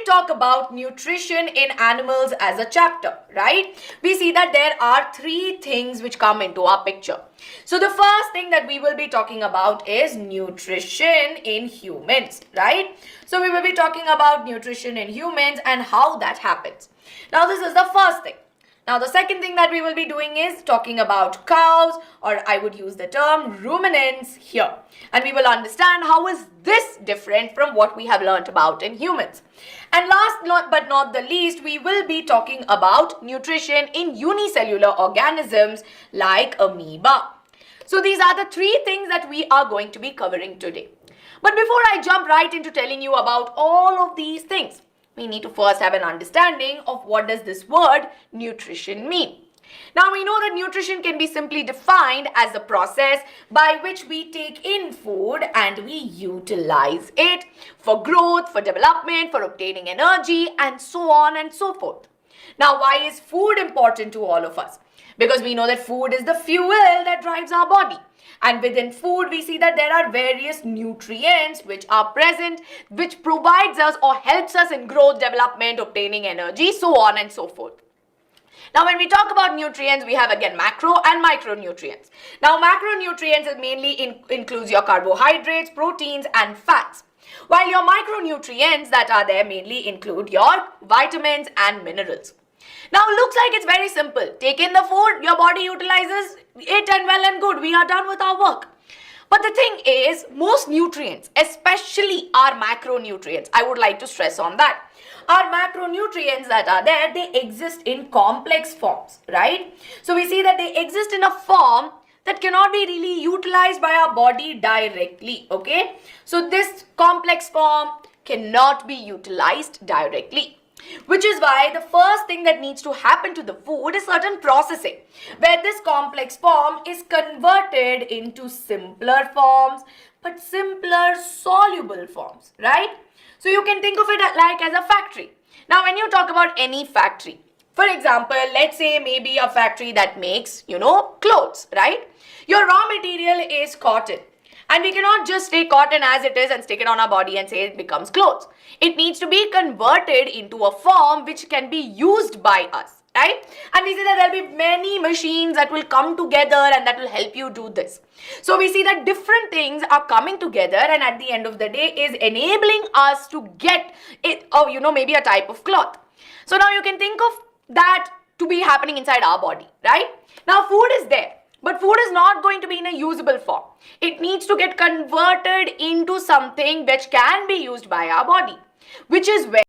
talk about nutrition in animals as a chapter, right, we see that there are three things which come into our picture. So the first thing that we will be talking about is nutrition in humans, right? So we will be talking about nutrition in humans and how that happens. Now this is the first thing. Now the second thing that we will be doing is talking about cows, or I would use the term ruminants here. And we will understand how is this different from what we have learnt about in humans. And last but not the least, we will be talking about nutrition in unicellular organisms like amoeba. So these are the three things that we are going to be covering today. But before I jump right into telling you about all of these things, we need to first have an understanding of what does this word nutrition mean. Now we know that nutrition can be simply defined as the process by which we take in food and we utilize it for growth, for development, for obtaining energy, and so on and so forth. Now why is food important to all of us? Because we know that food is the fuel that drives our body. And within food, we see that there are various nutrients which are present, which provides us or helps us in growth, development, obtaining energy, so on and so forth. Now, when we talk about nutrients, we have again macro and micronutrients. Now, macronutrients mainly includes your carbohydrates, proteins, and fats. While your micronutrients that are there mainly include your vitamins and minerals. Now, looks like it's very simple. Take in the food, your body utilizes it, and well and good, we are done with our work. But the thing is, most nutrients, especially our macronutrients, I would like to stress on that. Our macronutrients that are there, they exist in complex forms, right? So we see that they exist in a form that cannot be really utilized by our body directly, okay? So this complex form cannot be utilized directly. Which is why the first thing that needs to happen to the food is certain processing, where this complex form is converted into simpler forms, but simpler soluble forms, right? So you can think of it like as a factory. Now when you talk about any factory, for example, let's say maybe a factory that makes, clothes, right? Your raw material is cotton. And we cannot just take cotton as it is and stick it on our body and say it becomes clothes. It needs to be converted into a form which can be used by us, right? And we see that there will be many machines that will come together and that will help you do this. So we see that different things are coming together and at the end of the day is enabling us to get it, or maybe a type of cloth. So now you can think of that to be happening inside our body, right? Now food is there. But food is not going to be in a usable form. It needs to get converted into something which can be used by our body, which is where